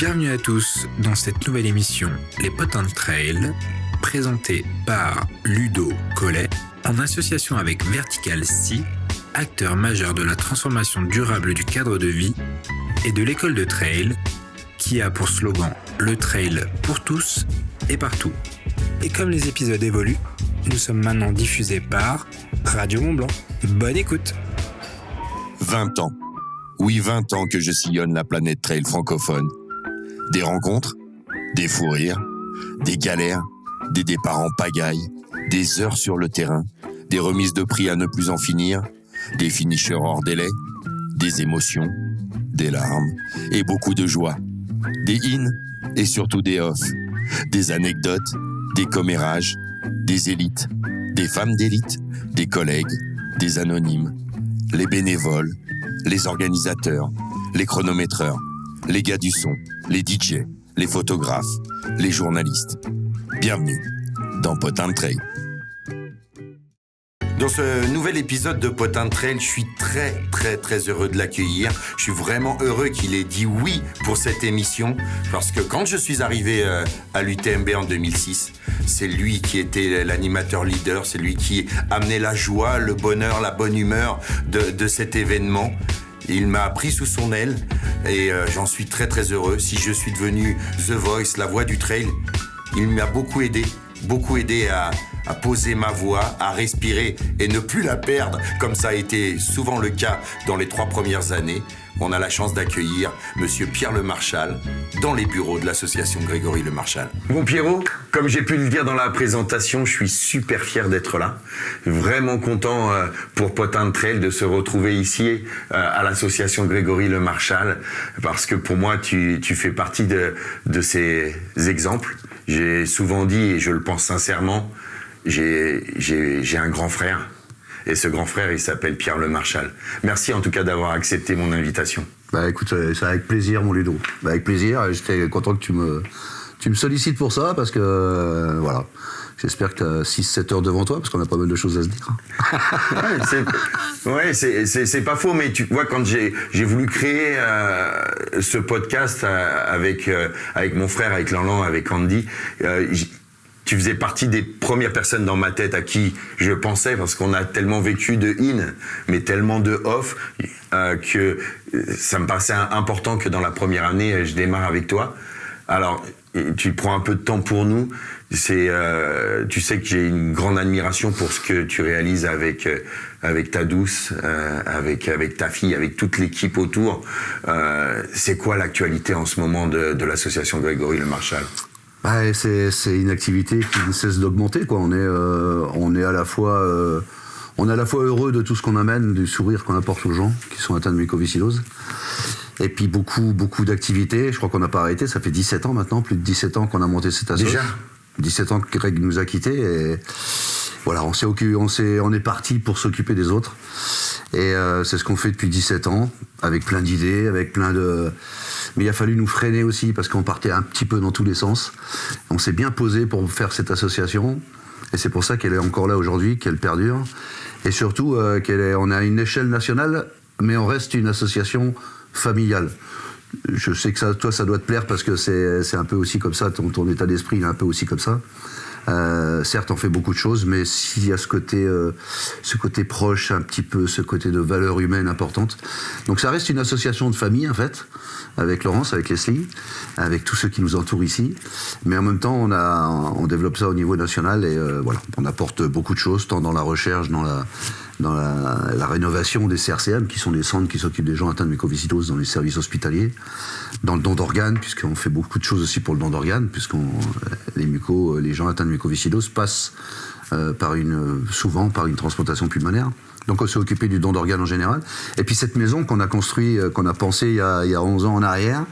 Bienvenue à tous dans cette nouvelle émission Les Potins de Trail, présentée par Ludo Collet en association avec Vertical Sea, acteur majeur de la transformation durable du cadre de vie et de l'école de trail qui a pour slogan le trail pour tous et partout. Et comme les épisodes évoluent, nous sommes maintenant diffusés par Radio Mont Blanc. Bonne écoute. 20 ans. Oui, 20 ans que je sillonne la planète trail francophone. Des rencontres, des fous rires, des galères, des départs en pagaille, des heures sur le terrain, des remises de prix à ne plus en finir, des finishers hors délai, des émotions, des larmes et beaucoup de joie. Des in et surtout des off, des anecdotes, des commérages, des élites, des femmes d'élite, des collègues, des anonymes, les bénévoles, les organisateurs, les chronométreurs, les gars du son, les DJ, les photographes, les journalistes. Bienvenue dans Potins de Trail. Dans ce nouvel épisode de Potins de Trail, je suis très heureux de l'accueillir. Je suis vraiment heureux qu'il ait dit oui pour cette émission parce que quand je suis arrivé à l'UTMB en 2006, c'est lui qui était l'animateur leader, c'est lui qui amenait la joie, le bonheur, la bonne humeur de cet événement. Il m'a pris sous son aile et j'en suis très heureux. Si je suis devenu The Voice, la voix du trail, il m'a beaucoup aidé à poser ma voix, à respirer et ne plus la perdre, comme ça a été souvent le cas dans les 3 premières années. On a la chance d'accueillir Monsieur Pierre Le Marchal dans les bureaux de l'association Grégory Le Marchal. Bon Pierrot, comme j'ai pu le dire dans la présentation, je suis super fier d'être là. Vraiment content pour Potins de Trail de se retrouver ici à l'association Grégory Le Marchal, parce que pour moi tu fais partie de ces exemples. J'ai souvent dit, et je le pense sincèrement, j'ai un grand frère. Et ce grand frère, il s'appelle Pierre Le Marchal. Merci en tout cas d'avoir accepté mon invitation. Bah écoute, c'est avec plaisir mon Ludo. Bah, avec plaisir, j'étais content que tu me sollicites pour ça, parce que voilà. J'espère que tu as 6-7 heures devant toi, parce qu'on a pas mal de choses à se dire. C'est pas faux, mais tu vois, quand j'ai voulu créer ce podcast avec mon frère, avec Lanlan, avec Andy, tu faisais partie des premières personnes dans ma tête à qui je pensais, parce qu'on a tellement vécu de in, mais tellement de off, que ça me paraissait important que dans la première année, je démarre avec toi. Alors, tu prends un peu de temps pour nous. Tu sais que j'ai une grande admiration pour ce que tu réalises avec ta douce, avec ta fille, avec toute l'équipe autour. C'est quoi l'actualité en ce moment de l'association Grégory Le Marchal ? Bah, c'est une activité qui ne cesse d'augmenter, quoi. On est à la fois heureux de tout ce qu'on amène, du sourire qu'on apporte aux gens qui sont atteints de mucoviscidose. Et puis beaucoup d'activités. Je crois qu'on n'a pas arrêté. Ça fait 17 ans maintenant, plus de 17 ans qu'on a monté cette association. Déjà 17 ans que Greg nous a quittés. Et voilà, on est parti pour s'occuper des autres. Et c'est ce qu'on fait depuis 17 ans, avec plein d'idées, avec plein de... Mais il a fallu nous freiner aussi, parce qu'on partait un petit peu dans tous les sens. On s'est bien posé pour faire cette association. Et c'est pour ça qu'elle est encore là aujourd'hui, qu'elle perdure. Et surtout, on est à une échelle nationale, mais on reste une association familiale. Je sais que toi, ça doit te plaire, parce que c'est un peu aussi comme ça, ton état d'esprit il est un peu aussi comme ça. Certes, on fait beaucoup de choses, mais s'il y a ce côté proche, un petit peu, ce côté de valeur humaine importante. Donc ça reste une association de famille, en fait, avec Laurence, avec Leslie, avec tous ceux qui nous entourent ici. Mais en même temps, on développe ça au niveau national, et voilà, on apporte beaucoup de choses, tant dans la recherche, dans la rénovation des CRCM, qui sont des centres qui s'occupent des gens atteints de mucoviscidose dans les services hospitaliers, dans le don d'organes, puisqu'on fait beaucoup de choses aussi pour le don d'organes, les gens atteints de mucoviscidose passent souvent par une transplantation pulmonaire. Donc on s'est occupé du don d'organes en général. Et puis cette maison qu'on a construite, qu'on a pensée il y a 11 ans en arrière,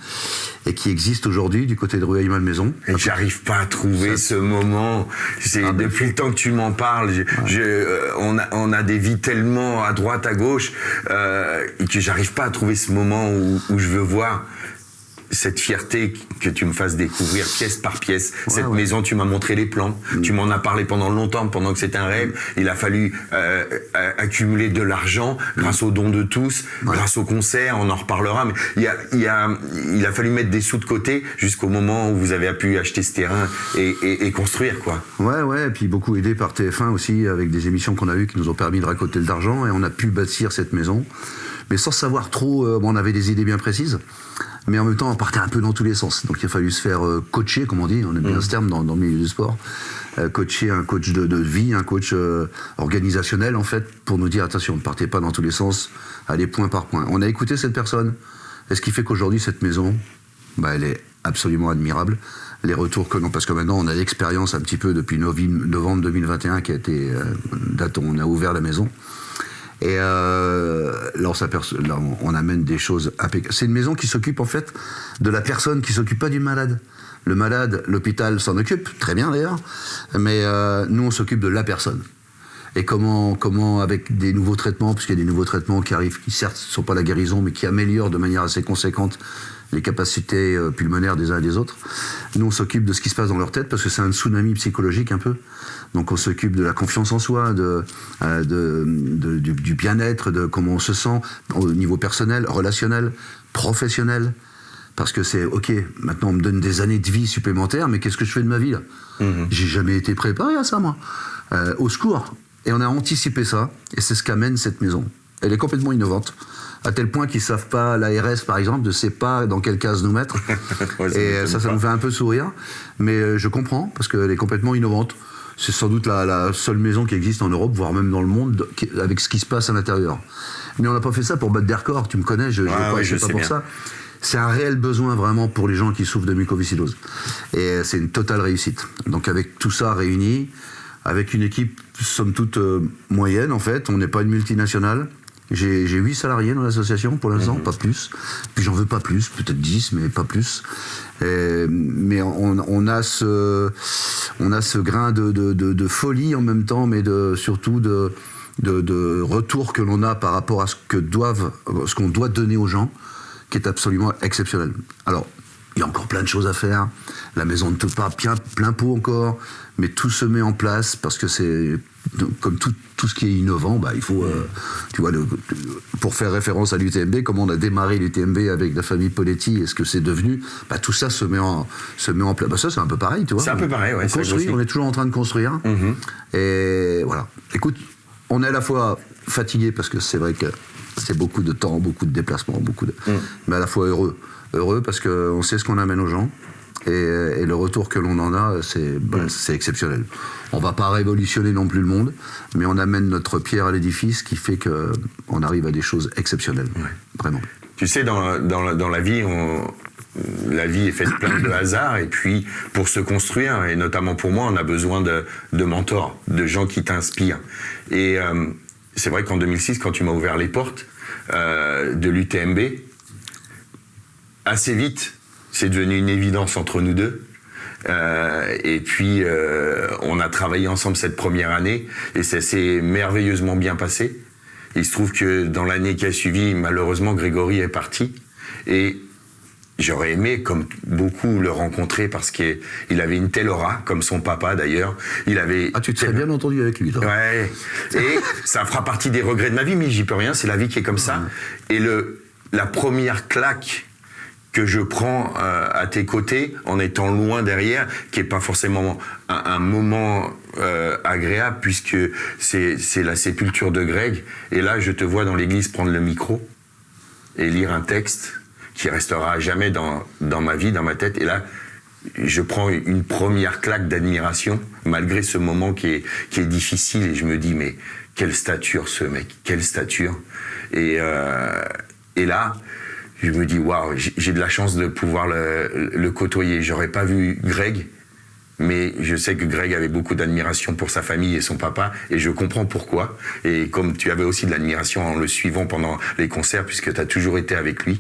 et qui existe aujourd'hui du côté de Rueil-Malmaison. Et j'arrive pas à trouver ce moment. Depuis le temps que tu m'en parles, on a des vies tellement à droite, à gauche, que j'arrive pas à trouver ce moment où je veux voir cette fierté que tu me fasses découvrir pièce par pièce cette ouais. maison. Tu m'as montré les plans, tu m'en as parlé pendant longtemps, pendant que c'était un rêve. Il a fallu accumuler de l'argent grâce aux dons de tous, grâce aux concerts, on en reparlera, mais il a fallu mettre des sous de côté jusqu'au moment où vous avez pu acheter ce terrain et construire, quoi. Ouais, et puis beaucoup aidé par TF1 aussi, avec des émissions qu'on a eues qui nous ont permis de récolter de l'argent, et on a pu bâtir cette maison, mais sans savoir trop. On avait des idées bien précises, mais en même temps on partait un peu dans tous les sens, donc il a fallu se faire coacher, comme on dit, on aime bien ce terme dans le milieu du sport, coacher, un coach de vie, un coach organisationnel en fait, pour nous dire attention, ne partez pas dans tous les sens, allez point par point. On a écouté cette personne, et ce qui fait qu'aujourd'hui cette maison, elle est absolument admirable. Les retours que l'on, parce que maintenant on a l'expérience un petit peu depuis novembre 2021 qui a été date où on a ouvert la maison. Et là, on amène des choses impeccables. C'est une maison qui s'occupe en fait de la personne, qui s'occupe pas du malade. Le malade, l'hôpital s'en occupe, très bien d'ailleurs, mais nous on s'occupe de la personne. Et comment avec des nouveaux traitements, puisqu'il y a des nouveaux traitements qui arrivent, qui certes ne sont pas la guérison, mais qui améliorent de manière assez conséquente les capacités pulmonaires des uns et des autres. Nous, on s'occupe de ce qui se passe dans leur tête, parce que c'est un tsunami psychologique un peu. Donc on s'occupe de la confiance en soi, du bien-être, de comment on se sent au niveau personnel, relationnel, professionnel. Parce que c'est, ok, maintenant on me donne des années de vie supplémentaires, mais qu'est-ce que je fais de ma vie là ? J'ai jamais été préparé à ça, moi. Au secours. Et on a anticipé ça, et c'est ce qu'amène cette maison. Elle est complètement innovante, à tel point qu'ils ne savent pas, l'ARS par exemple, ne sait pas dans quelle case nous mettre. Et ça nous fait un peu sourire. Mais je comprends, parce qu'elle est complètement innovante. C'est sans doute la seule maison qui existe en Europe, voire même dans le monde, avec ce qui se passe à l'intérieur. Mais on n'a pas fait ça pour battre des records, tu me connais, je ne pas pour ça. C'est un réel besoin vraiment pour les gens qui souffrent de mucoviscidose. Et c'est une totale réussite. Donc avec tout ça réuni, avec une équipe somme toute moyenne en fait, on n'est pas une multinationale. J'ai 8 salariés dans l'association pour l'instant, pas plus. Puis j'en veux pas plus, peut-être 10, mais pas plus. Mais on a ce grain de folie en même temps, mais surtout de retour que l'on a par rapport à ce qu'on doit donner aux gens, qui est absolument exceptionnel. Alors, il y a encore plein de choses à faire. La maison ne tourne pas plein pot encore, mais tout se met en place parce que c'est comme tout ce qui est innovant, il faut, tu vois, pour faire référence à l'UTMB, comment on a démarré l'UTMB avec la famille Poletti et ce que c'est devenu, tout ça se met en place. Ça, c'est un peu pareil, tu vois. C'est un peu pareil, ouais. On est toujours en train de construire. Et voilà. Écoute, on est à la fois fatigué parce que c'est vrai que c'est beaucoup de temps, beaucoup de déplacements, mais à la fois heureux parce qu'on sait ce qu'on amène aux gens. Et le retour que l'on en a, c'est exceptionnel. On va pas révolutionner non plus le monde, mais on amène notre pierre à l'édifice qui fait qu'on arrive à des choses exceptionnelles. Ouais. Vraiment. Tu sais, dans la vie, la vie est faite plein de hasards, et puis pour se construire, et notamment pour moi, on a besoin de mentors, de gens qui t'inspirent. Et c'est vrai qu'en 2006, quand tu m'as ouvert les portes de l'UTMB, assez vite, c'est devenu une évidence entre nous deux. Et puis, on a travaillé ensemble cette première année et ça s'est merveilleusement bien passé. Il se trouve que dans l'année qui a suivi, malheureusement, Grégory est parti. Et j'aurais aimé, comme beaucoup, le rencontrer parce qu'il avait une telle aura, comme son papa d'ailleurs. Tu te serais bien entendu avec lui, toi. Ouais. Et ça fera partie des regrets de ma vie, mais j'y peux rien, c'est la vie qui est comme ça. Et la première claque que je prends à tes côtés, en étant loin derrière, qui est pas forcément un moment agréable, puisque c'est la sépulture de Greg. Et là, je te vois dans l'église prendre le micro et lire un texte qui restera à jamais dans ma vie, dans ma tête. Et là, je prends une première claque d'admiration, malgré ce moment qui est difficile. Et je me dis, mais quelle stature ce mec, quelle stature. Et là, je me dis, waouh, j'ai de la chance de pouvoir le côtoyer. J'aurais pas vu Greg, mais je sais que Greg avait beaucoup d'admiration pour sa famille et son papa, et je comprends pourquoi. Et comme tu avais aussi de l'admiration en le suivant pendant les concerts, puisque tu as toujours été avec lui.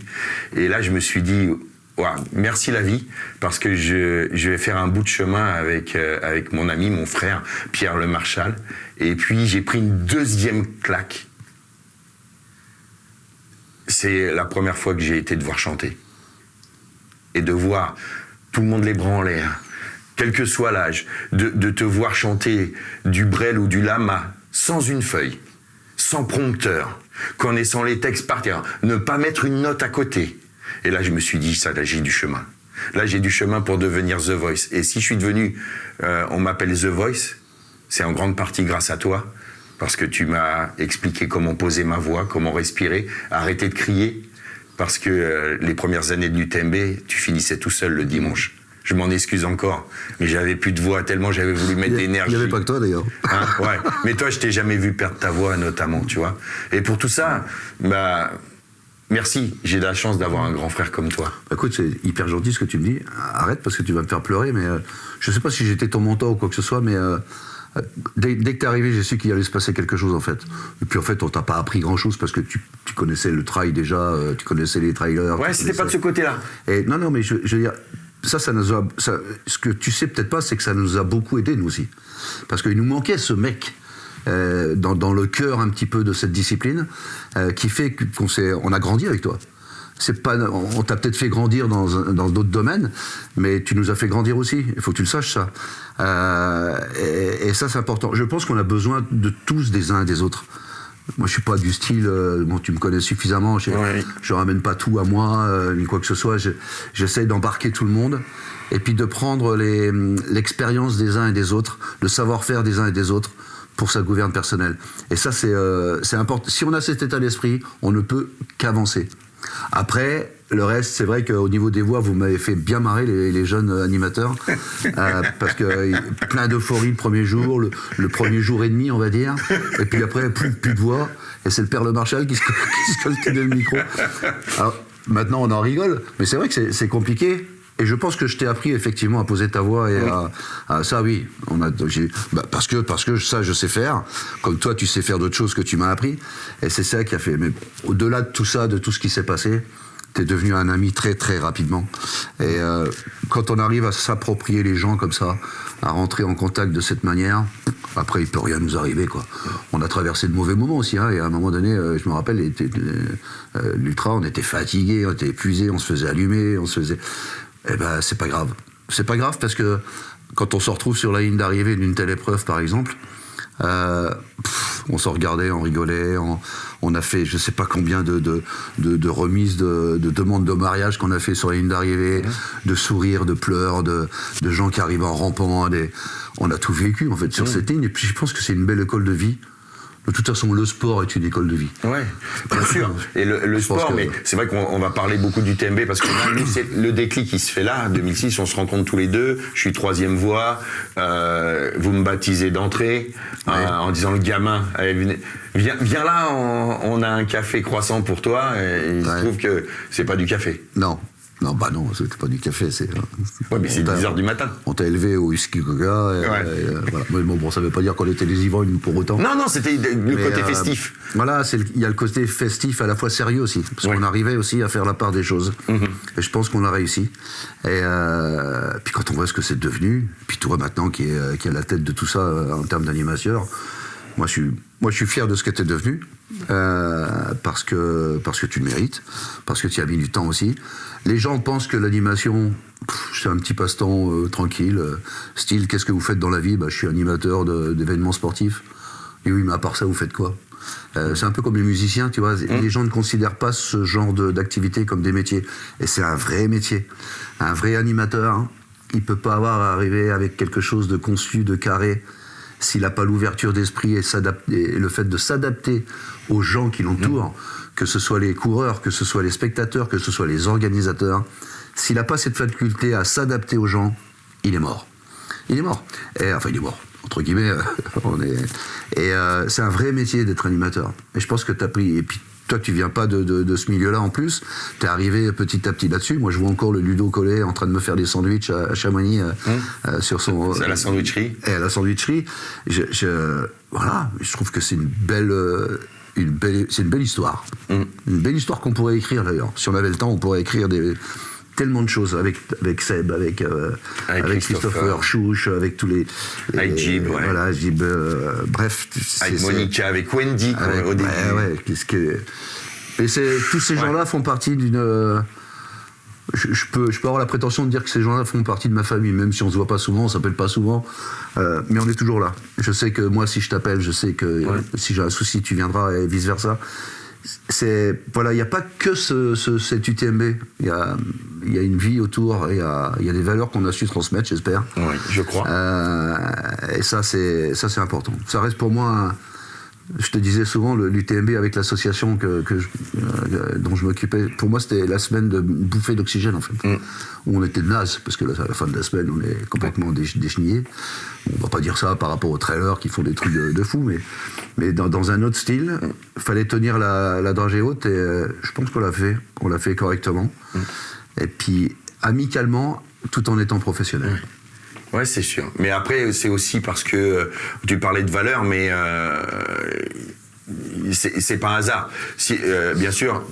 Et là, je me suis dit, waouh, merci la vie, parce que je vais faire un bout de chemin avec mon ami, mon frère, Pierre Le Marchal. Et puis, j'ai pris une deuxième claque. C'est la première fois que j'ai été te voir chanter. et de voir tout le monde les bras en l'air, quel que soit l'âge, de te voir chanter du Brel ou du Lama sans une feuille, sans prompteur, connaissant les textes par terre, ne pas mettre une note à côté. Et là, je me suis dit, ça, là, j'ai du chemin. Là, j'ai du chemin pour devenir The Voice. Et si je suis devenu, on m'appelle The Voice, c'est en grande partie grâce à toi, parce que tu m'as expliqué comment poser ma voix, comment respirer, arrêter de crier, parce que les premières années de l'UTMB, tu finissais tout seul le dimanche. Je m'en excuse encore, mais j'avais plus de voix tellement j'avais voulu mettre d'énergie. Il n'y avait pas que toi d'ailleurs. Hein, ouais. Mais toi, je t'ai jamais vu perdre ta voix notamment, tu vois. Et pour tout ça, bah, merci. J'ai de la chance d'avoir un grand frère comme toi. Écoute, c'est hyper gentil ce que tu me dis. Arrête parce que tu vas me faire pleurer, mais je sais pas si j'étais ton mentor ou quoi que ce soit, mais dès que t'es arrivé, j'ai su qu'il allait se passer quelque chose en fait. Et puis en fait, on t'a pas appris grand chose parce que tu connaissais le trail déjà, tu connaissais les trailers. Ouais, c'était pas de ce côté-là. Et non, mais je veux dire. Ça nous a. Ce que tu sais peut-être pas, c'est que ça nous a beaucoup aidé, nous aussi. Parce qu'il nous manquait ce mec dans le cœur un petit peu de cette discipline qui fait qu'on a grandi avec toi. C'est pas, on t'a peut-être fait grandir dans d'autres domaines, mais tu nous as fait grandir aussi. Il faut que tu le saches, ça. Et ça, c'est important. Je pense qu'on a besoin de tous des uns et des autres. Moi, je suis pas du style, bon, tu me connais suffisamment, je ramène pas tout à moi, ni quoi que ce soit, j'essaye d'embarquer tout le monde, et puis de prendre l'expérience des uns et des autres, le savoir-faire des uns et des autres, pour sa gouverne personnelle. Et ça, c'est important. Si on a cet état d'esprit, on ne peut qu'avancer. Après, le reste, c'est vrai qu'au niveau des voix, vous m'avez fait bien marrer les jeunes animateurs, parce que plein d'euphorie le premier jour, le premier jour et demi, on va dire, et puis après, plus de voix, et c'est le père Le Marchal qui se colle le micro. Alors, maintenant, on en rigole, mais c'est vrai que c'est compliqué. Et je pense que je t'ai appris effectivement à poser ta voix et à ça, oui. Parce que ça, je sais faire. Comme toi, tu sais faire d'autres choses que tu m'as appris. Et c'est ça qui a fait. Mais au-delà de tout ça, de tout ce qui s'est passé, t'es devenu un ami très très rapidement. Et quand on arrive à s'approprier les gens comme ça, à rentrer en contact de cette manière, après il peut rien nous arriver, quoi. On a traversé de mauvais moments aussi, hein, et à un moment donné, je me rappelle, l'ultra, on était fatigués, on était épuisés, on se faisait allumer, eh ben c'est pas grave. C'est pas grave parce que quand on se retrouve sur la ligne d'arrivée d'une telle épreuve, par exemple, on s'en regardait, on rigolait, on a fait je sais pas combien de remises, de demandes de mariage qu'on a fait sur la ligne d'arrivée, de sourires, de pleurs, de gens qui arrivent en rampant, on a tout vécu en fait sur cette ligne, et puis je pense que c'est une belle école de vie. De toute façon, le sport est une école de vie. Ouais, bien sûr. Et le sport, mais c'est vrai qu'on va parler beaucoup du TMB parce que là, nous, c'est le déclic qui se fait là. En 2006, on se rencontre tous les deux. Je suis troisième voix. Vous me baptisez d'entrée en disant le gamin, allez, viens là, on a un café croissant pour toi. Et il se trouve que c'est pas du café. Non, bah non, c'était pas du café, c'est... Ouais, mais c'est 10h du matin. On t'a élevé au whisky coca, voilà. Mais bon, ça veut pas dire qu'on était des ivrognes pour autant. Non, c'était le côté festif. Voilà, il y a le côté festif à la fois sérieux aussi, parce qu'on arrivait aussi à faire la part des choses. Et je pense qu'on a réussi. Et puis quand on voit ce que c'est devenu, puis toi maintenant qui est à la tête de tout ça en termes d'animateur, moi je suis fier de ce que tu es devenu, parce que tu le mérites, parce que tu as mis du temps aussi. Les gens pensent que l'animation, c'est un petit passe-temps tranquille, style qu'est-ce que vous faites dans la vie? Bah, je suis animateur d'événements sportifs. Et oui, mais à part ça, vous faites quoi? C'est un peu comme les musiciens, tu vois. Les gens ne considèrent pas ce genre d'activité comme des métiers. Et c'est un vrai métier. Un vrai animateur, hein, il peut pas arriver avec quelque chose de conçu, de carré, s'il n'a pas l'ouverture d'esprit et le fait de s'adapter aux gens qui l'entourent, que ce soit les coureurs, que ce soit les spectateurs, que ce soit les organisateurs, s'il n'a pas cette faculté à s'adapter aux gens, il est mort. Il est mort. Enfin, il est mort, entre guillemets. C'est un vrai métier d'être animateur. Et je pense que tu as pris... Et puis, toi, tu viens pas de ce milieu-là en plus. Tu es arrivé petit à petit là-dessus. Moi, je vois encore le Ludo Collet en train de me faire des sandwichs à Chamonix sur son. C'est à la sandwicherie. Et à la sandwicherie. Voilà, je trouve que c'est une belle histoire. Une belle histoire qu'on pourrait écrire d'ailleurs. Si on avait le temps, on pourrait écrire tellement de choses avec Seb, avec Christopher Chouche, avec tous les avec Jib, ouais. Voilà, Jib, bref. Avec Monica, avec Wendy, au début. Ouais, tous ces gens-là font partie d'une. je peux avoir la prétention de dire que ces gens-là font partie de ma famille, même si on se voit pas souvent, on s'appelle pas souvent, mais on est toujours là. Je sais que moi, si je t'appelle, je sais que si j'ai un souci, tu viendras et vice versa. Voilà, il n'y a pas que cet UTMB. Il y a une vie autour, il y a des valeurs qu'on a su transmettre, j'espère. Oui, je crois. Et ça, c'est important. Ça reste pour moi. Je te disais souvent, l'UTMB avec l'association dont je m'occupais, pour moi c'était la semaine de bouffée d'oxygène en fait. Où on était naze, parce que à la fin de la semaine on est complètement déchenillés. On va pas dire ça par rapport aux trailers qui font des trucs de fou, mais dans un autre style, il fallait tenir la dragée haute et je pense qu'on l'a fait correctement. Et puis amicalement, tout en étant professionnel. Ouais, c'est sûr. Mais après, c'est aussi parce que tu parlais de valeur, mais c'est pas un hasard. Bien sûr,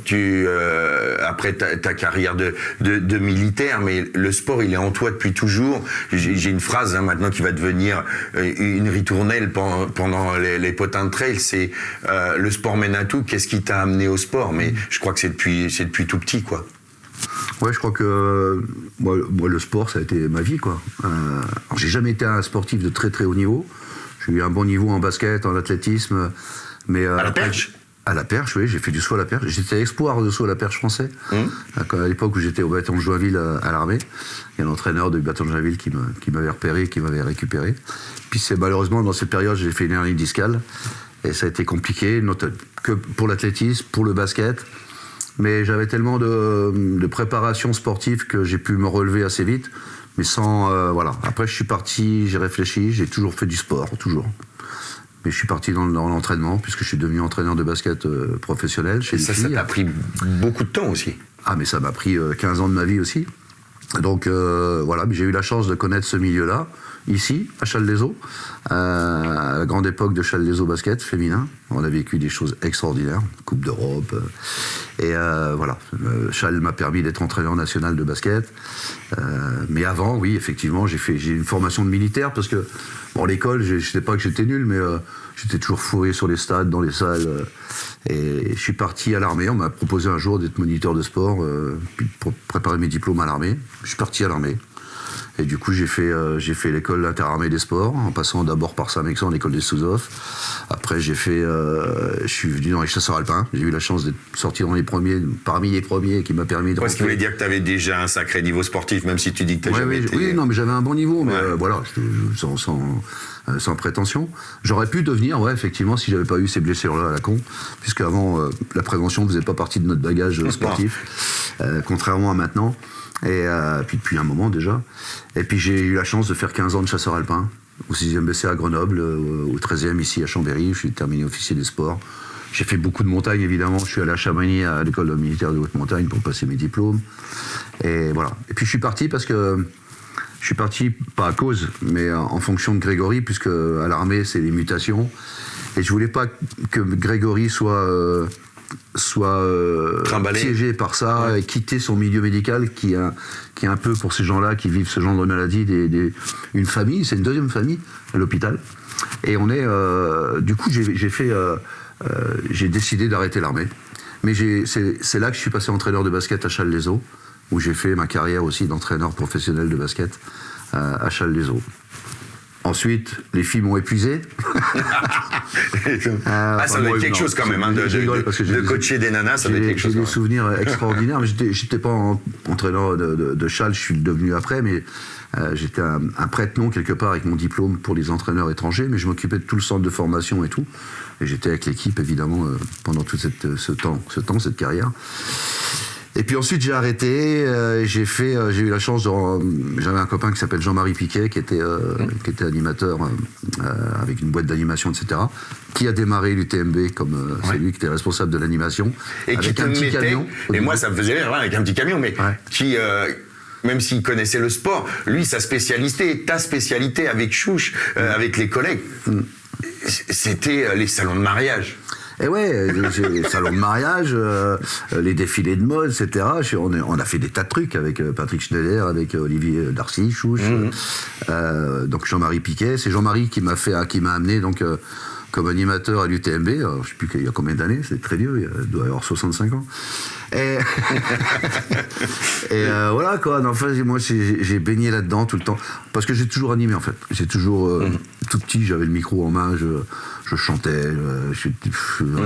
après ta carrière de militaire, mais le sport, il est en toi depuis toujours. J'ai une phrase maintenant qui va devenir une ritournelle pendant les potins de trail. C'est le sport mène à tout. Qu'est-ce qui t'a amené au sport? Mais je crois que c'est depuis tout petit, quoi. Ouais, je crois que moi, le sport, ça a été ma vie, quoi. Alors, j'ai jamais été un sportif de très très haut niveau. J'ai eu un bon niveau en basket, en athlétisme, mais à la perche. À la perche, oui, j'ai fait du saut à la perche. J'étais espoir de saut à la perche français. À l'époque où j'étais au bâton de Joinville à l'armée, il y a l'entraîneur du bâton de Joinville qui m'avait repéré, qui m'avait récupéré. Puis malheureusement, dans cette période, j'ai fait une hernie discale et ça a été compliqué, que pour l'athlétisme, pour le basket. Mais j'avais tellement de préparation sportive que j'ai pu me relever assez vite, mais sans... voilà. Après, je suis parti, j'ai réfléchi, j'ai toujours fait du sport, toujours. Mais je suis parti dans l'entraînement, puisque je suis devenu entraîneur de basket professionnel chez les filles. Ça t'a pris beaucoup de temps aussi. Ah, mais ça m'a pris 15 ans de ma vie aussi. Donc, voilà, j'ai eu la chance de connaître ce milieu-là, ici, à Challes-les-Eaux, à la grande époque de Challes-les-Eaux basket féminin. On a vécu des choses extraordinaires, Coupe d'Europe. Et voilà, Challes m'a permis d'être entraîneur national de basket. Mais avant, oui, effectivement, j'ai une formation de militaire parce que, bon, l'école, je ne sais pas que j'étais nul, mais j'étais toujours fourré sur les stades, dans les salles. Et je suis parti à l'armée. On m'a proposé un jour d'être moniteur de sport, puis pour préparer mes diplômes à l'armée. Je suis parti à l'armée. Et du coup, j'ai fait l'école interarmée des sports, en passant d'abord par Saint-Mexan, l'école des sous-off. Après, je suis venu dans les chasseurs alpins. J'ai eu la chance d'être sorti parmi les premiers, qui m'a permis de... Ce qui voulait dire que tu avais déjà un sacré niveau sportif, même si tu dis que tu n'as jamais été... Oui, non, mais j'avais un bon niveau, mais voilà, sans prétention. J'aurais pu devenir, effectivement, si j'avais pas eu ces blessures-là à la con, puisque avant, la prévention ne faisait pas partie de notre bagage sportif, contrairement à maintenant. Et puis depuis un moment déjà. Et puis j'ai eu la chance de faire 15 ans de chasseur alpin, au 6e BC à Grenoble, au 13e ici à Chambéry. Je suis terminé officier des sports. J'ai fait beaucoup de montagnes évidemment. Je suis allé à Chamonix à l'école militaire de haute montagne pour passer mes diplômes. Et voilà. Et puis je suis parti parce que... Je suis parti, pas à cause, mais en fonction de Grégory, puisque à l'armée c'est les mutations. Et je voulais pas que Grégory soit piégé par ça, et quitter son milieu médical qui est un peu pour ces gens-là qui vivent ce genre de maladie une famille, c'est une deuxième famille à l'hôpital. Et on est du coup j'ai décidé d'arrêter l'armée. Mais c'est là que je suis passé entraîneur de basket à Challes-les-Eaux, où j'ai fait ma carrière aussi d'entraîneur professionnel de basket à Challes-les-Eaux. Ensuite, les filles m'ont épuisé. Ça doit être quelque chose quand même, de coacher des nanas, ça doit être quelque chose. J'ai des souvenirs extraordinaires. J'étais pas entraîneur de Challes, je suis devenu après, mais j'étais un prête-nom quelque part avec mon diplôme pour les entraîneurs étrangers, mais je m'occupais de tout le centre de formation et tout. Et j'étais avec l'équipe, évidemment, pendant tout cette carrière. Et puis ensuite j'ai arrêté, j'ai eu la chance j'avais un copain qui s'appelle Jean-Marie Piquet qui était animateur avec une boîte d'animation, etc., qui a démarré l'UTMB comme c'est lui qui était responsable de l'animation. Et avec un petit camion. Et moi ça me faisait rire, avec un petit camion, mais qui... même s'il connaissait le sport, lui sa spécialité, ta spécialité avec Chouche, avec les collègues, c'était les salons de mariage. Et les salons de mariage, les défilés de mode, etc. On a fait des tas de trucs avec Patrick Schneider, avec Olivier Darcy, Chouche. Donc Jean-Marie Piquet, c'est Jean-Marie qui m'a amené donc comme animateur à l'UTMB. Alors, je sais plus il y a combien d'années, c'est très vieux, il doit y avoir 65 ans. Et, voilà quoi. En fait, moi j'ai baigné là-dedans tout le temps parce que j'ai toujours animé en fait. J'ai toujours tout petit, j'avais le micro en main, je chantais,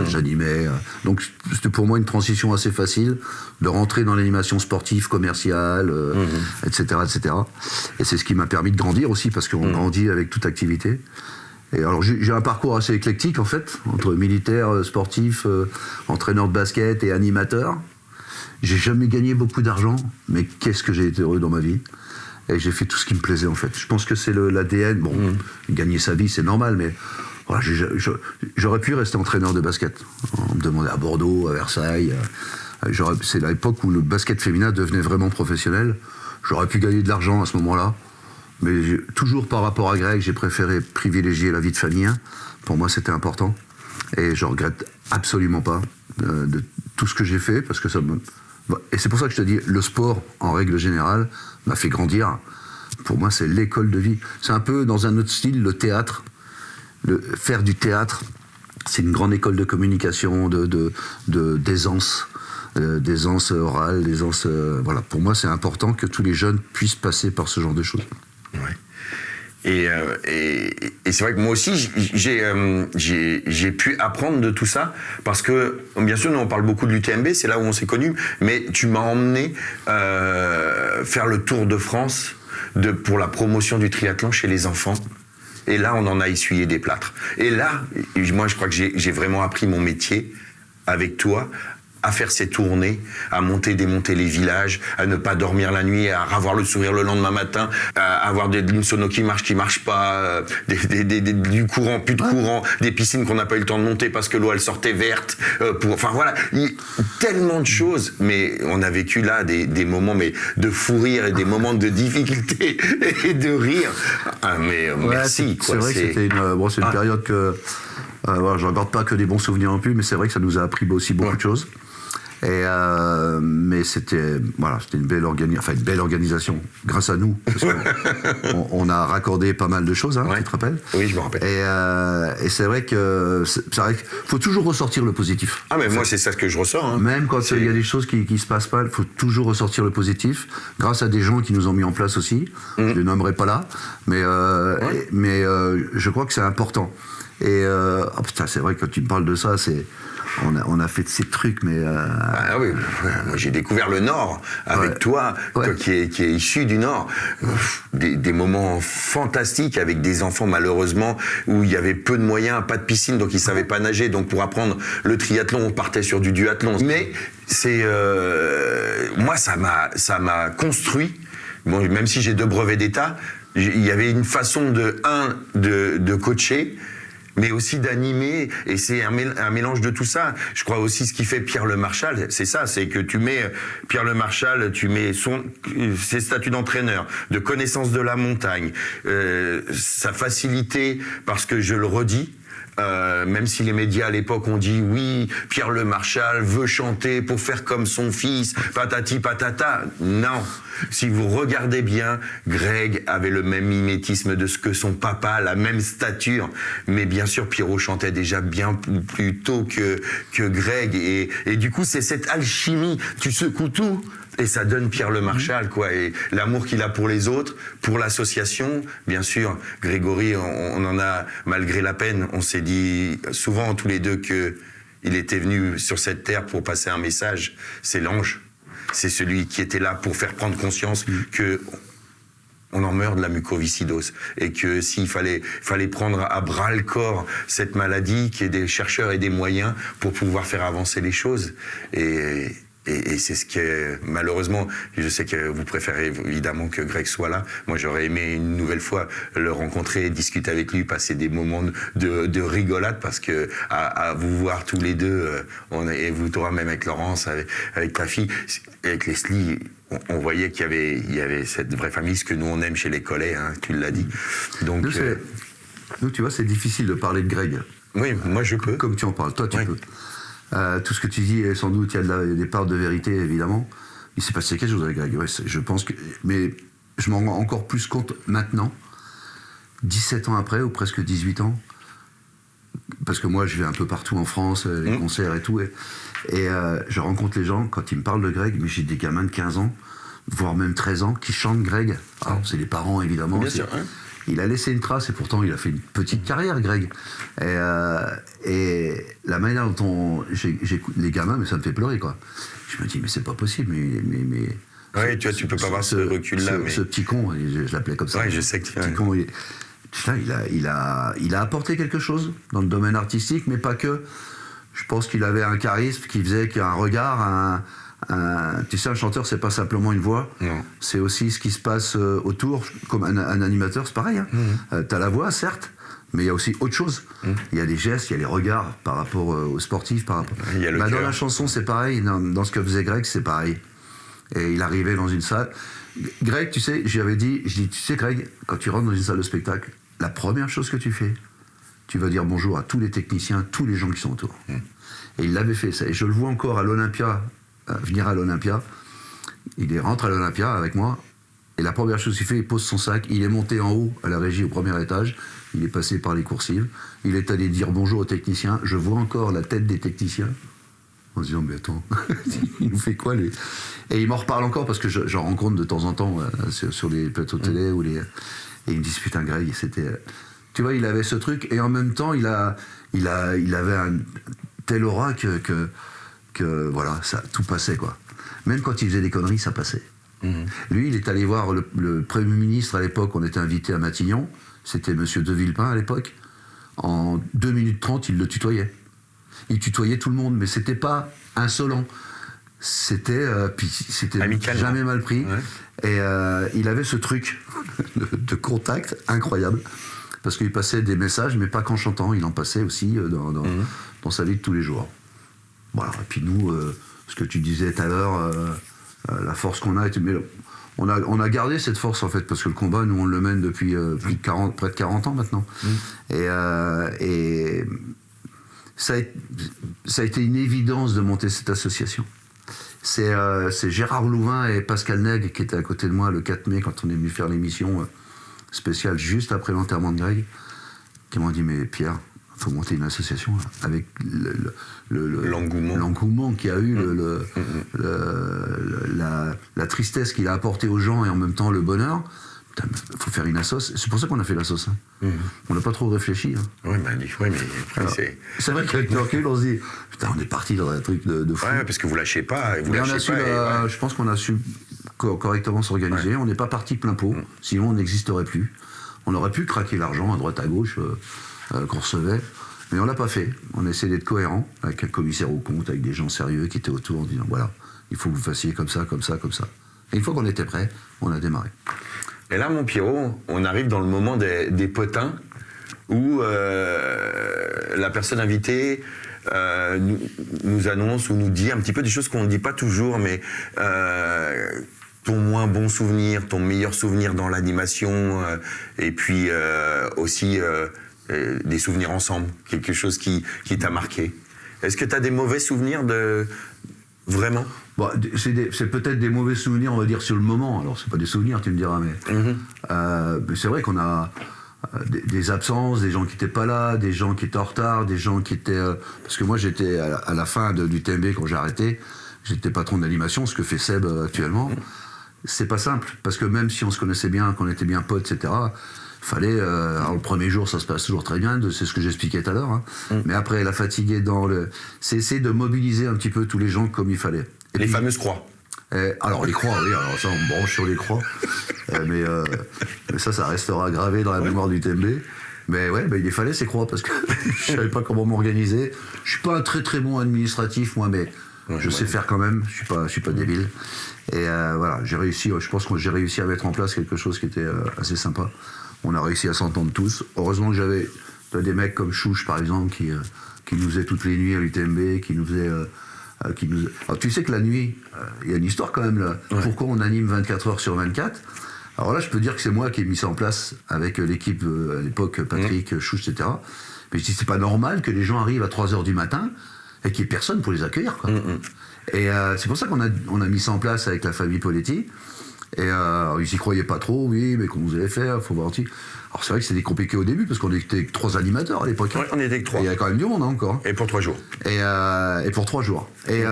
j'animais. Donc c'était pour moi une transition assez facile de rentrer dans l'animation sportive, commerciale, etc., etc. Et c'est ce qui m'a permis de grandir aussi parce qu'on grandit avec toute activité. Et alors j'ai un parcours assez éclectique en fait, entre militaire, sportif, entraîneur de basket et animateur. J'ai jamais gagné beaucoup d'argent, mais qu'est-ce que j'ai été heureux dans ma vie. Et j'ai fait tout ce qui me plaisait en fait. Je pense que c'est l'ADN. Bon, gagner sa vie c'est normal, mais voilà, j'aurais pu rester entraîneur de basket. On me demandait à Bordeaux, à Versailles. C'est l'époque où le basket féminin devenait vraiment professionnel. J'aurais pu gagner de l'argent à ce moment-là. Mais toujours par rapport à Greg, j'ai préféré privilégier la vie de famille. Pour moi, c'était important. Et je regrette absolument pas de tout ce que j'ai fait, parce que ça me... Et c'est pour ça que je te dis, le sport, en règle générale, m'a fait grandir. Pour moi, c'est l'école de vie. C'est un peu, dans un autre style, le théâtre. Faire du théâtre, c'est une grande école de communication, d'aisance. D'aisance orale, d'aisance... voilà. Pour moi, c'est important que tous les jeunes puissent passer par ce genre de choses. Ouais. Et c'est vrai que moi aussi j'ai pu apprendre de tout ça parce que bien sûr nous on parle beaucoup de l'UTMB, c'est là où on s'est connus, mais tu m'as emmené faire le Tour de France pour la promotion du triathlon chez les enfants. Et là on en a essuyé des plâtres. Et là moi je crois que j'ai vraiment appris mon métier avec toi, à faire ces tournées, à monter, démonter les villages, à ne pas dormir la nuit, à avoir le sourire le lendemain matin, à avoir une sono qui marche pas, du courant, plus de courant, des piscines qu'on n'a pas eu le temps de monter parce que l'eau elle sortait verte, enfin voilà, tellement de choses, mais on a vécu là des moments mais de fou rire et des moments de difficulté et de rire. Ah, mais merci. C'est vrai que c'était une période que voilà, je ne regarde pas que des bons souvenirs non plus, mais c'est vrai que ça nous a appris aussi beaucoup de choses. Mais c'était une belle organisation grâce à nous parce on a raccordé pas mal de choses, tu te rappelles? Oui, je me rappelle. Et c'est vrai que faut toujours ressortir le positif. Ah mais moi c'est ça que je ressors. Même quand il y a des choses qui se passent pas, il faut toujours ressortir le positif. Grâce à des gens qui nous ont mis en place aussi. Je les nommerai pas là, mais je crois que c'est important. Et c'est vrai que quand tu me parles de ça, on a fait de ces trucs, mais... Ah oui, moi j'ai découvert le Nord avec toi, qui est issu du Nord. Des moments fantastiques avec des enfants, malheureusement, où il y avait peu de moyens, pas de piscine, donc ils savaient pas nager. Donc pour apprendre le triathlon, on partait sur du duathlon. Mais moi, ça m'a construit. Bon, même si j'ai 2 brevets d'État, il y avait une façon de coacher, mais aussi d'animer, et c'est un mélange de tout ça. Je crois aussi ce qui fait Pierre Le Marchal, c'est ça, c'est que tu mets Pierre Le Marchal, tu mets ses statuts d'entraîneur, de connaissance de la montagne, sa facilité, parce que je le redis, même si les médias à l'époque ont dit oui, Pierre Le Marchal veut chanter pour faire comme son fils, patati patata. Non. Si vous regardez bien, Greg avait le même mimétisme de ce que son papa, la même stature. Mais bien sûr, Pierrot chantait déjà bien plus tôt que Greg. Et du coup, c'est cette alchimie. Tu secoues tout. Et ça donne Pierre Le Marchal, quoi. Et l'amour qu'il a pour les autres, pour l'association. Bien sûr, Grégory, on en a, malgré la peine, on s'est dit souvent tous les deux que il était venu sur cette terre pour passer un message. C'est l'ange. C'est celui qui était là pour faire prendre conscience que on en meurt de la mucoviscidose et que s'il fallait prendre à bras le corps cette maladie, qu'il y ait des chercheurs et des moyens pour pouvoir faire avancer les choses. Et c'est ce qui est, malheureusement, je sais que vous préférez évidemment que Greg soit là. Moi, j'aurais aimé une nouvelle fois le rencontrer, discuter avec lui, passer des moments de rigolade, parce que à vous voir tous les deux, et vous toi même avec Laurence, avec ta fille, avec Leslie, on voyait qu'il y avait cette vraie famille, ce que nous on aime chez les Collets, tu l'as dit. Donc, nous, tu vois, c'est difficile de parler de Greg. Oui, moi je peux. Comme tu en parles, toi tu peux. Tout ce que tu dis, sans doute, il y a des parts de vérité, évidemment. Il s'est passé quelque chose avec Greg, je pense que... Mais je m'en rends encore plus compte maintenant, 17 ans après, ou presque 18 ans, parce que moi je vais un peu partout en France, les concerts et tout, et je rencontre les gens, quand ils me parlent de Greg, mais j'ai des gamins de 15 ans, voire même 13 ans, qui chantent Greg. Alors c'est les parents évidemment. Bien sûr, hein. Il a laissé une trace et pourtant il a fait une petite carrière, Greg. Et la manière dont j'écoute les gamins, mais ça me fait pleurer, quoi. Je me dis, mais c'est pas possible, mais Ouais, tu vois, tu peux pas avoir ce recul-là. Mais... Ce petit con, je l'appelais comme ça. Ouais, je sais que petit con, putain, il a apporté quelque chose dans le domaine artistique, mais pas que. Je pense qu'il avait un charisme qui faisait qu'un regard, tu sais, un chanteur, c'est pas simplement une voix, non. C'est aussi ce qui se passe autour. Comme un animateur, c'est pareil. Hein. T'as la voix, certes, mais il y a aussi autre chose. Il y a les gestes, il y a les regards par rapport aux sportifs. Il y a le dans la chanson, c'est pareil. Dans ce que faisait Greg, c'est pareil. Et il arrivait dans une salle. Greg, tu sais, j'avais dit, tu sais, Greg, quand tu rentres dans une salle de spectacle, la première chose que tu fais, tu vas dire bonjour à tous les techniciens, tous les gens qui sont autour. Et il l'avait fait, ça. Et je le vois encore à l'Olympia, venir à l'Olympia. Il rentre à l'Olympia avec moi. Et la première chose qu'il fait, il pose son sac. Il est monté en haut à la régie au premier étage. Il est passé par les coursives. Il est allé dire bonjour aux techniciens. Je vois encore la tête des techniciens. En se disant, mais attends, il nous fait quoi, lui? Et il m'en reparle encore parce que j'en rencontre de temps en temps sur les plateaux de télé et il me dit, putain, Greg, c'était... Tu vois, il avait ce truc et en même temps, il avait un tel aura que voilà, ça, tout passait, quoi. Même quand il faisait des conneries, ça passait. Lui, il est allé voir le Premier ministre à l'époque, on était invité à Matignon, c'était Monsieur De Villepin à l'époque. En 2 minutes 30, il le tutoyait. Il tutoyait tout le monde, mais c'était pas insolent. C'était jamais mal pris. Ouais. Et il avait ce truc de contact incroyable. Parce qu'il passait des messages, mais pas qu'en chantant, il en passait aussi dans sa vie de tous les jours. Voilà. Et puis nous, ce que tu disais tout à l'heure, la force qu'on a, mais on a gardé cette force en fait, parce que le combat, nous on le mène depuis près de 40 ans maintenant. Et ça a été une évidence de monter cette association. C'est Gérard Louvain et Pascal Nègre qui étaient à côté de moi le 4 mai quand on est venu faire l'émission spéciale juste après l'enterrement de Greg, qui m'ont dit, mais Pierre, il faut monter une association là, avec l'engouement qu'il y a eu, la tristesse qu'il a apporté aux gens et en même temps le bonheur. Il faut faire une assoce. C'est pour ça qu'on a fait l'assoce. On n'a pas trop réfléchi. Oui, mais après, c'est vrai qu'avec le recul, on se dit, putain, on est parti dans un truc de fou. Ouais, parce que vous lâchez pas. Je pense qu'on a su correctement s'organiser. Ouais. On n'est pas parti plein pot, sinon on n'existerait plus. On aurait pu craquer l'argent à droite à gauche qu'on recevait, mais on l'a pas fait. On a essayé d'être cohérent avec un commissaire aux comptes, avec des gens sérieux qui étaient autour en disant, voilà, il faut que vous fassiez comme ça, comme ça, comme ça. Et une fois qu'on était prêt, on a démarré. Et là, mon Pierrot, on arrive dans le moment des potins où la personne invitée nous annonce ou nous dit un petit peu des choses qu'on ne dit pas toujours, mais ton moins bon souvenir, ton meilleur souvenir dans l'animation, et puis aussi des souvenirs ensemble, quelque chose qui t'a marqué. Est-ce que tu as des mauvais souvenirs vraiment? Bon, c'est peut-être des mauvais souvenirs, on va dire, sur le moment. Alors, c'est pas des souvenirs, tu me diras, mais c'est vrai qu'on a des absences, des gens qui n'étaient pas là, des gens qui étaient en retard, des gens qui étaient... parce que moi, j'étais à la fin du TMB, quand j'ai arrêté, j'étais patron d'animation, ce que fait Seb actuellement. C'est pas simple, parce que même si on se connaissait bien, qu'on était bien potes, etc., fallait... alors, le premier jour, ça se passe toujours très bien, c'est ce que j'expliquais tout à l'heure, hein. Mais après, la fatiguer c'est essayer de mobiliser un petit peu tous les gens comme il fallait. Et les fameuses croix. Alors les croix, oui, alors ça on branche sur les croix, mais ça restera gravé dans la mémoire du TMB. Mais ouais, il les fallait ces croix parce que je savais pas comment m'organiser. Je suis pas un très très bon administratif moi, mais je sais faire quand même. Je suis pas débile. Et voilà, j'ai réussi. Je pense que j'ai réussi à mettre en place quelque chose qui était assez sympa. On a réussi à s'entendre tous. Heureusement que j'avais des mecs comme Chouche par exemple qui nous faisaient toutes les nuits à l'UTMB, qui nous faisaient Alors, tu sais que la nuit, il y a une histoire quand même là. Ouais. Pourquoi on anime 24 heures sur 24 ? Alors là, je peux dire que c'est moi qui ai mis ça en place avec l'équipe à l'époque, Patrick, Chouche, etc. Mais je dis, c'est pas normal que les gens arrivent à 3h du matin et qu'il n'y ait personne pour les accueillir, quoi. Et c'est pour ça qu'on a mis ça en place avec la famille Poletti. Et ils y croyaient pas trop, oui, mais comment vous allez faire, faut voir. Alors c'est vrai que c'était compliqué au début, parce qu'on était 3 animateurs à l'époque. Ouais, on était que 3. Et il y a quand même du monde, hein, encore. Et pour 3 jours. Et pour 3 jours. Et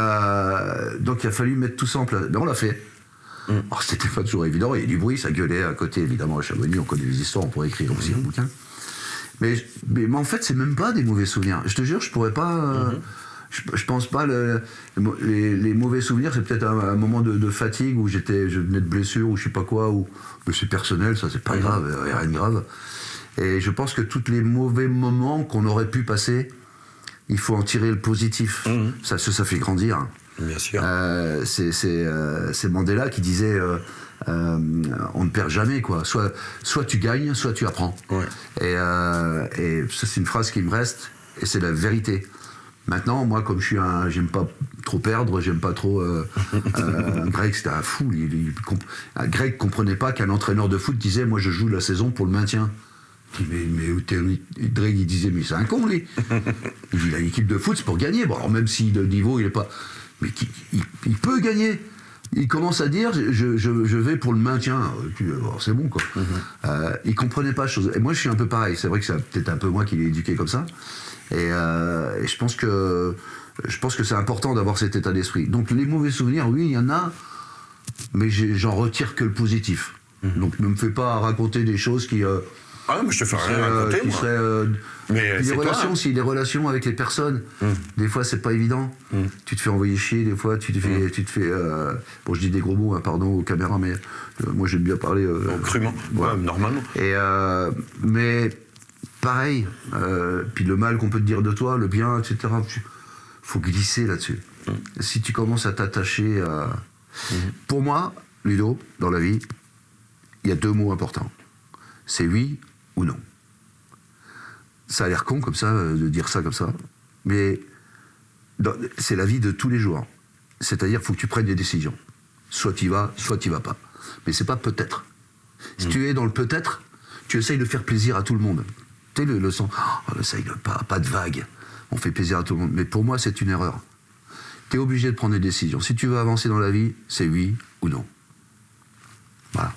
donc il a fallu mettre tout ça en place. Mais on l'a fait. Alors c'était pas toujours évident, il y a du bruit, ça gueulait à côté, évidemment, à Chamonix, on connaît les histoires, on pourrait écrire aussi un bouquin. Mais en fait, c'est même pas des mauvais souvenirs. Je te jure, je pourrais pas... Je pense pas, les mauvais souvenirs, c'est peut-être un moment de fatigue où je venais de blessure ou je sais pas quoi, mais c'est personnel, ça c'est pas grave, rien de grave. Et je pense que tous les mauvais moments qu'on aurait pu passer, il faut en tirer le positif. Ça fait grandir. Bien sûr. C'est Mandela qui disait on ne perd jamais, quoi. Soit tu gagnes, soit tu apprends. Ouais. Et ça, c'est une phrase qui me reste, et c'est la vérité. Maintenant, moi, comme j'aime pas trop perdre, j'aime pas trop. Greg, c'était un fou. Greg comprenait pas qu'un entraîneur de foot disait, moi, je joue la saison pour le maintien. Greg, il disait, mais c'est un con, lui. Il dit, l'équipe de foot, c'est pour gagner. Bon, alors, même si le niveau, il est pas. Mais il peut gagner. Il commence à dire, je vais pour le maintien. Alors, c'est bon, quoi. Il comprenait pas la chose. Et moi, je suis un peu pareil. C'est vrai que c'est peut-être un peu moi qui l'ai éduqué comme ça. Et je pense que c'est important d'avoir cet état d'esprit. Donc les mauvais souvenirs, oui, il y en a, mais j'en retire que le positif. Donc ne me fais pas raconter des choses qui... Ah, mais je te fais rien raconter, moi. Mais les c'est relations, toi, si les relations avec les personnes, des fois c'est pas évident. Tu te fais envoyer chier, des fois tu te fais bon, je dis des gros mots, hein, pardon aux caméras, mais moi j'aime bien parler crûment, voilà. Ouais, normalement. Et mais pareil, puis le mal qu'on peut te dire de toi, le bien, etc. Faut glisser là-dessus. Si tu commences à t'attacher à... Pour moi, Ludo, dans la vie, il y a 2 mots importants. C'est oui ou non. Ça a l'air con comme ça, de dire ça comme ça, mais c'est la vie de tous les jours. C'est-à-dire, il faut que tu prennes des décisions. Soit tu y vas, soit tu y vas pas. Mais c'est pas peut-être. Si tu es dans le peut-être, tu essayes de faire plaisir à tout le monde. Tu sais, le son, on essaye pas de vague. On fait plaisir à tout le monde. Mais pour moi, c'est une erreur. Tu es obligé de prendre des décisions. Si tu veux avancer dans la vie, c'est oui ou non. Voilà.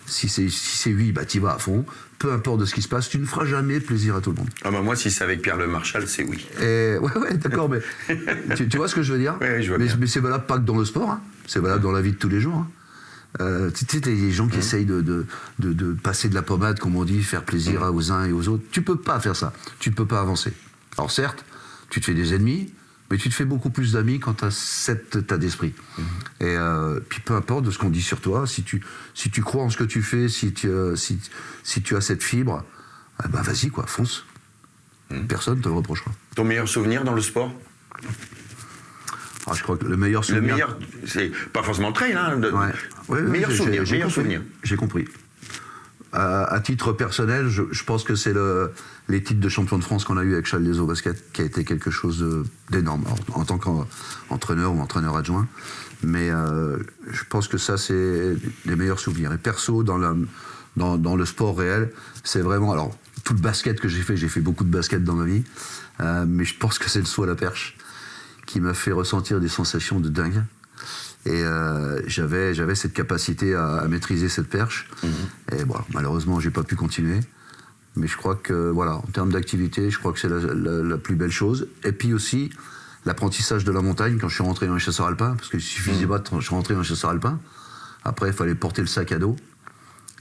Si c'est oui, bah tu y vas à fond. Peu importe de ce qui se passe, tu ne feras jamais plaisir à tout le monde. Ah bah moi, si c'est avec Pierre Le Marchal, c'est oui. Et, ouais, d'accord, mais tu vois ce que je veux dire? Ouais, je vois bien. Mais c'est valable pas que dans le sport, hein. C'est valable dans la vie de tous les jours. Hein. Tu sais, les gens qui essayent de passer de la pommade, comme on dit, faire plaisir aux uns et aux autres. Tu peux pas faire ça. Tu ne peux pas avancer. Alors certes, tu te fais des ennemis, mais tu te fais beaucoup plus d'amis quand tu as cet état d'esprit. Et puis peu importe de ce qu'on dit sur toi, si tu crois en ce que tu fais, si tu as cette fibre, bah vas-y, quoi, fonce. Personne ne te le reprochera. Ton meilleur souvenir dans le sport? Je crois que le meilleur souvenir... Le meilleur, c'est pas forcément le trail, hein. Ouais, meilleur souvenir. J'ai compris. À titre personnel, je pense que c'est les titres de champion de France qu'on a eu avec Charles Lézot Basket qui a été quelque chose d'énorme en tant qu'entraîneur ou entraîneur adjoint. Mais je pense que ça, c'est les meilleurs souvenirs. Et perso, dans le sport réel, c'est vraiment... Alors, tout le basket que j'ai fait beaucoup de basket dans ma vie, mais je pense que c'est le saut à la perche qui m'a fait ressentir des sensations de dingue. Et j'avais cette capacité à maîtriser cette perche. Et bon, malheureusement, j'ai pas pu continuer. Mais je crois que, voilà, en termes d'activité, je crois que c'est la plus belle chose. Et puis aussi, l'apprentissage de la montagne, quand je suis rentré dans les chasseurs alpins, parce qu'il suffisait pas je suis rentré dans les chasseurs alpins. Après, il fallait porter le sac à dos.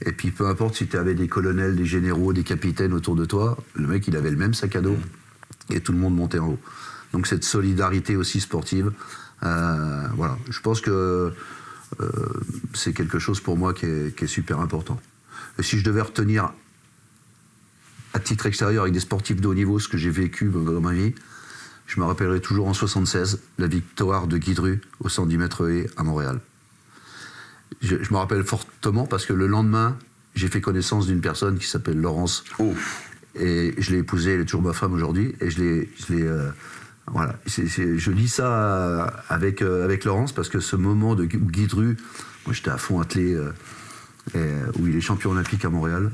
Et puis, peu importe si tu avais des colonels, des généraux, des capitaines autour de toi, le mec, il avait le même sac à dos. Et tout le monde montait en haut. Donc, cette solidarité aussi sportive, voilà, je pense que c'est quelque chose pour moi qui est super important. Et si je devais retenir à titre extérieur avec des sportifs de haut niveau ce que j'ai vécu dans ma vie, je me rappellerai toujours en 76 la victoire de Guy Dru au 110 mètres haies à Montréal. Je me rappelle fortement parce que le lendemain, j'ai fait connaissance d'une personne qui s'appelle Laurence. Ouf. Et je l'ai épousée, elle est toujours ma femme aujourd'hui, et je l'ai voilà, je dis ça avec Laurence parce que ce moment de Guy Dru, moi j'étais à fond attelé, où il est champion olympique à Montréal,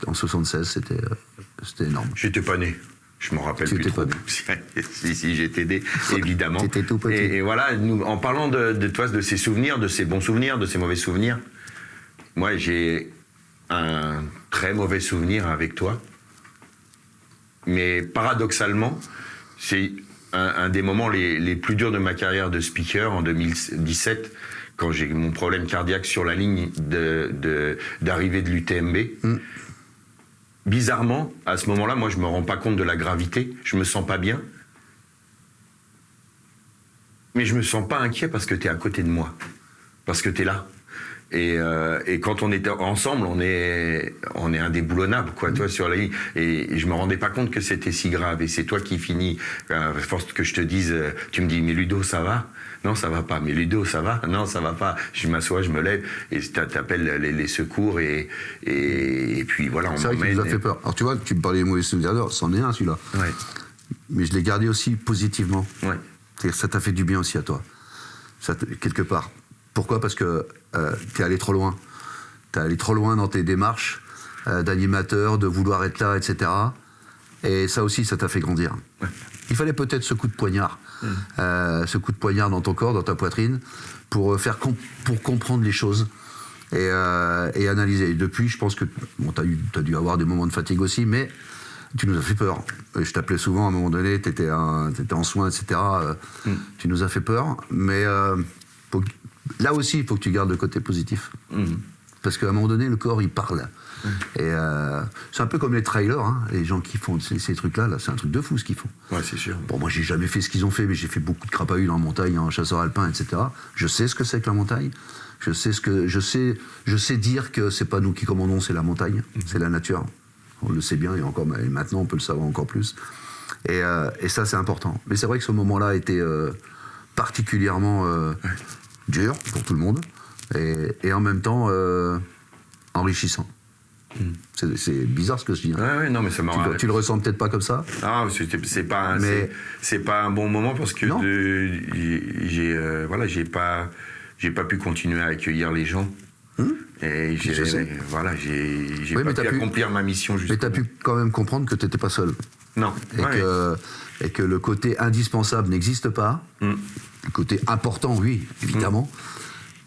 en 76, c'était énorme. J'étais pas né. Je m'en rappelle plus trop. Si, j'étais né, évidemment. T'étais tout petit. Et voilà, en parlant de toi, de ces souvenirs, de ces bons souvenirs, de ces mauvais souvenirs, moi, j'ai un très mauvais souvenir avec toi. Mais paradoxalement, c'est un des moments les plus durs de ma carrière de speaker en 2017, quand j'ai eu mon problème cardiaque sur la ligne d'arrivée de l'UTMB. Bizarrement, à ce moment-là, moi, je me rends pas compte de la gravité. Je me sens pas bien. Mais je me sens pas inquiet parce que tu es à côté de moi. Parce que tu es là. Et quand on était ensemble, on est indéboulonnable, quoi, toi, sur la ligne. Et je me rendais pas compte que c'était si grave. Et c'est toi qui finis, à force que je te dise, tu me dis, mais Ludo, ça va? Non, ça va pas. Mais Ludo, ça va? Non, ça va pas. Je m'assois, je me lève, et t'appelles les secours, et puis voilà, on c'est vrai qu'il nous a fait peur. Alors tu vois, tu me parlais des mauvais souvenirs, c'en est un celui-là. Ouais. Mais je l'ai gardé aussi positivement. Ouais. C'est-à-dire que ça t'a fait du bien aussi à toi. Quelque part. Pourquoi ? Parce que t'es allé trop loin. T'es allé trop loin dans tes démarches d'animateur, de vouloir être là, etc. Et ça aussi, ça t'a fait grandir. Ouais. Il fallait peut-être ce coup de poignard. Ce coup de poignard dans ton corps, dans ta poitrine, pour comprendre les choses et analyser. Et depuis, je pense que bon, t'as dû avoir des moments de fatigue aussi, mais tu nous as fait peur. Je t'appelais souvent à un moment donné, t'étais en soins, etc. Tu nous as fait peur, mais là aussi, il faut que tu gardes le côté positif. Parce qu'à un moment donné, le corps, il parle. Et c'est un peu comme les trailers, hein, les gens qui font ces trucs-là, là, c'est un truc de fou ce qu'ils font. Ouais, c'est sûr. Bon, moi, j'ai jamais fait ce qu'ils ont fait, mais j'ai fait beaucoup de crapahutes en montagne, en chasseur alpin, etc. Je sais ce que c'est que la montagne. Je sais dire que c'est pas nous qui commandons, c'est la montagne, c'est la nature. On le sait bien, et maintenant, on peut le savoir encore plus. Et ça, c'est important. Mais c'est vrai que ce moment-là a été particulièrement dur pour tout le monde, et en même temps enrichissant. C'est bizarre ce que je dis. Hein. Ouais, non, mais ça m'a... Tu le ressens peut-être pas comme ça. Ah, c'est pas un bon moment parce que j'ai pas pu continuer à accueillir les gens. Et j'ai pas pu accomplir ma mission. Mais tu as pu quand même comprendre que tu n'étais pas seul. Non. Et que le côté indispensable n'existe pas. Le côté important, oui, évidemment.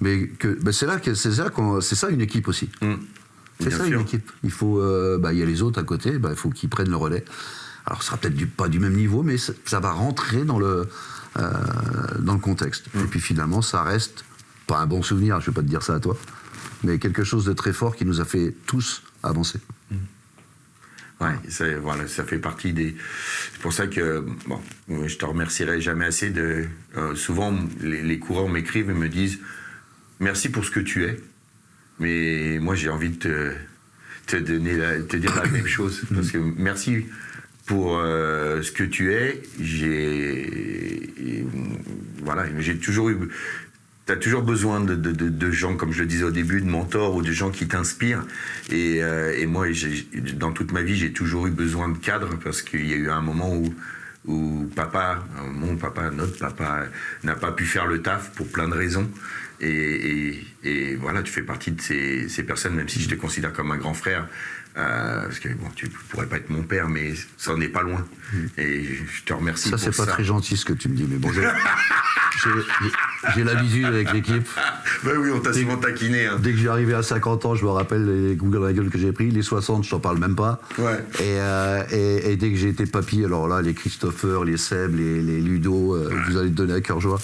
Mais que c'est ça une équipe aussi. C'est ça une équipe. Il faut, y a les autres à côté, il faut qu'ils prennent le relais. Alors, ce sera peut-être pas du même niveau, mais ça va rentrer dans le contexte. Et puis finalement, ça reste pas un bon souvenir, je vais pas te dire ça à toi, mais quelque chose de très fort qui nous a fait tous avancer. Ouais, ça fait partie des... C'est pour ça que, je te remercierai jamais assez de... souvent, les coureurs m'écrivent et me disent « Merci pour ce que tu es ». Mais moi, j'ai envie de te dire la même chose. Parce que merci pour ce que tu es. J'ai toujours eu... Tu as toujours besoin de gens, comme je le disais au début, de mentors ou de gens qui t'inspirent. Et moi, dans toute ma vie, j'ai toujours eu besoin de cadres parce qu'il y a eu un moment où notre papa n'a pas pu faire le taf pour plein de raisons. Et voilà, tu fais partie de ces personnes, même si je te considère comme un grand frère, parce que tu pourrais pas être mon père, mais ça en est pas loin. Et je te remercie pour ça. Ça, c'est pas très gentil ce que tu me dis, mais bon, j'ai l'habitude avec l'équipe. Ben oui, on t'a souvent taquiné. Hein. Dès que j'ai arrivé à 50 ans, je me rappelle les coups dans la gueule que j'ai pris. Les 60, je t'en parle même pas. Ouais. Et dès que j'ai été papy, alors là, les Christopher, les Seb, les Ludo, vous allez te donner à cœur joie.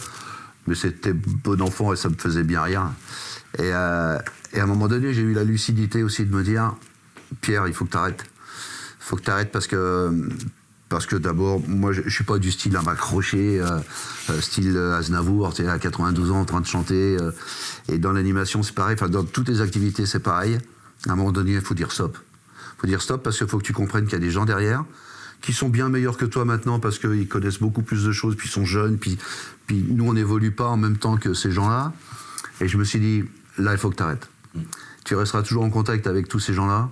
Mais c'était bon enfant et ça me faisait bien rire. Et à un moment donné, j'ai eu la lucidité aussi de me dire, Pierre, il faut que tu arrêtes. Il faut que tu arrêtes parce que d'abord, moi, je suis pas du style à m'accrocher, style Aznavour, tu sais, à 92 ans en train de chanter. Et dans l'animation, c'est pareil. Enfin, dans toutes les activités, c'est pareil. À un moment donné, il faut dire stop. Il faut dire stop parce qu'il faut que tu comprennes qu'il y a des gens derrière qui sont bien meilleurs que toi maintenant parce qu'ils connaissent beaucoup plus de choses, puis ils sont jeunes, puis nous, on n'évolue pas en même temps que ces gens-là. Et je me suis dit, là, il faut que tu arrêtes. Tu resteras toujours en contact avec tous ces gens-là,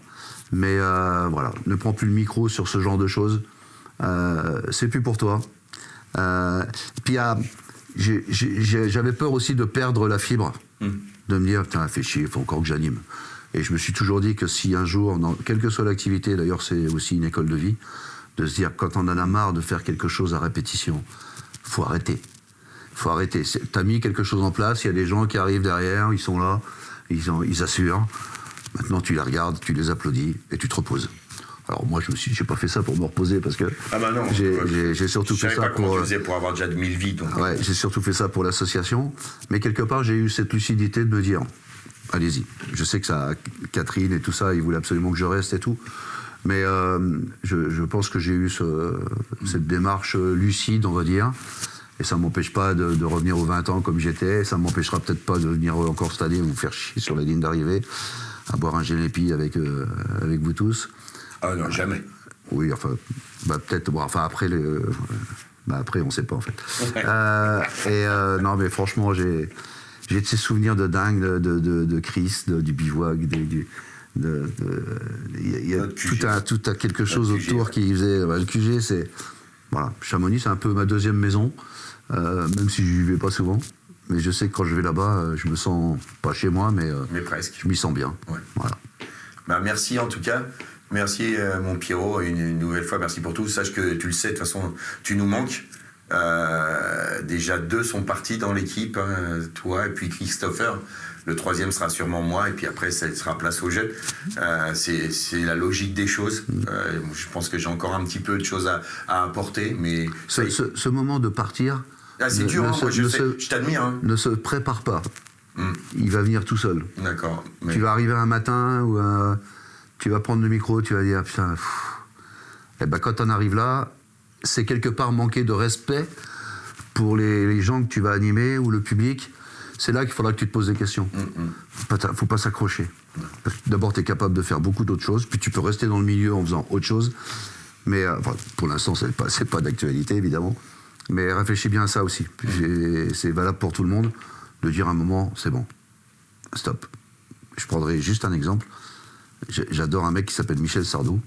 mais voilà, ne prends plus le micro sur ce genre de choses. C'est plus pour toi. Puis j'avais peur aussi de perdre la fibre, de me dire, putain, fait chier, il faut encore que j'anime. Et je me suis toujours dit que si un jour, quelle que soit l'activité, d'ailleurs c'est aussi une école de vie, de se dire, quand on en a marre de faire quelque chose à répétition, faut arrêter. Faut arrêter. T'as mis quelque chose en place, il y a des gens qui arrivent derrière, ils sont là, ils assurent. Maintenant, tu les regardes, tu les applaudis et tu te reposes. Alors moi, j'ai pas fait ça pour me reposer parce que Ah bah non. j'ai surtout fait ça Je savais pas comment pour. tu faisais pour avoir déjà 2000 vies. Donc. Ouais, j'ai surtout fait ça pour l'association, mais quelque part, j'ai eu cette lucidité de me dire, allez-y. Je sais que ça, Catherine et tout ça, ils voulaient absolument que je reste et tout, mais je pense que j'ai eu cette démarche lucide, on va dire. Et ça ne m'empêche pas de revenir aux 20 ans comme j'étais. Ça ne m'empêchera peut-être pas de venir encore cette année vous faire chier sur la ligne d'arrivée, à boire un génépi avec vous tous. Ah non, jamais. Oui, enfin, peut-être. Bon, enfin, après, après, on ne sait pas, en fait. Non, mais franchement, j'ai de ces souvenirs de dingue de Chris, du bivouac, il y a tout à quelque chose autour qui faisait. Le QG, c'est. Voilà, Chamonix, c'est un peu ma deuxième maison, même si je n'y vais pas souvent. Mais je sais que quand je vais là-bas, je me sens pas chez moi, mais presque. Je m'y sens bien. Ouais. Voilà. Bah, merci en tout cas. Merci mon Pierrot, une nouvelle fois, merci pour tout. Sache que tu le sais, de toute façon, tu nous manques. Déjà 2 sont partis dans l'équipe, hein, toi et puis Christopher. Le 3e sera sûrement moi, et puis après, ça sera place aux jeunes. C'est la logique des choses. Je pense que j'ai encore un petit peu de choses à apporter, mais... Ce moment de partir... Ah, c'est dur, moi, je t'admire. Hein. Ne se prépare pas. Il va venir tout seul. D'accord. Tu vas arriver un matin, ou tu vas prendre le micro, tu vas dire, putain... Et ben, quand on arrive là, c'est quelque part manquer de respect pour les gens que tu vas animer, ou le public. C'est là qu'il faudra que tu te poses des questions. Faut pas s'accrocher. D'abord, tu es capable de faire beaucoup d'autres choses, puis tu peux rester dans le milieu en faisant autre chose. Mais pour l'instant, c'est pas d'actualité, évidemment. Mais réfléchis bien à ça aussi. C'est valable pour tout le monde de dire à un moment, c'est bon, stop. Je prendrai juste un exemple. J'adore un mec qui s'appelle Michel Sardou,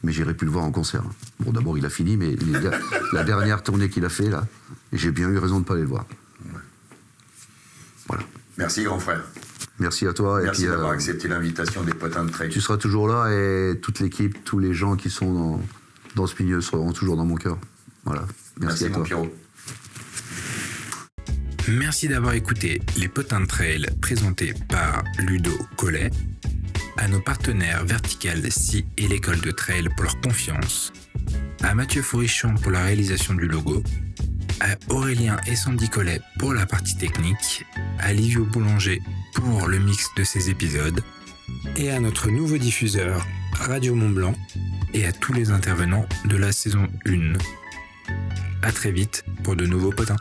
mais j'irai plus le voir en concert. Bon, d'abord, il a fini, mais la dernière tournée qu'il a fait, là, j'ai bien eu raison de ne pas aller le voir. Voilà. Merci, grand frère. Merci à toi. Merci d'avoir accepté l'invitation des potins de trail. Tu seras toujours là et toute l'équipe, tous les gens qui sont dans ce milieu seront toujours dans mon cœur. Voilà. Merci à toi. Mon Pierrot. Merci d'avoir écouté les potins de trail présentés par Ludo Collet, à nos partenaires Vertical Sea et l'école de trail pour leur confiance, à Mathieu Fourrichon pour la réalisation du logo, à Aurélien et Sandy Collet pour la partie technique, à Livio Boulanger pour le mix de ces épisodes, et à notre nouveau diffuseur Radio Mont Blanc et à tous les intervenants de la saison 1. À très vite pour de nouveaux potins.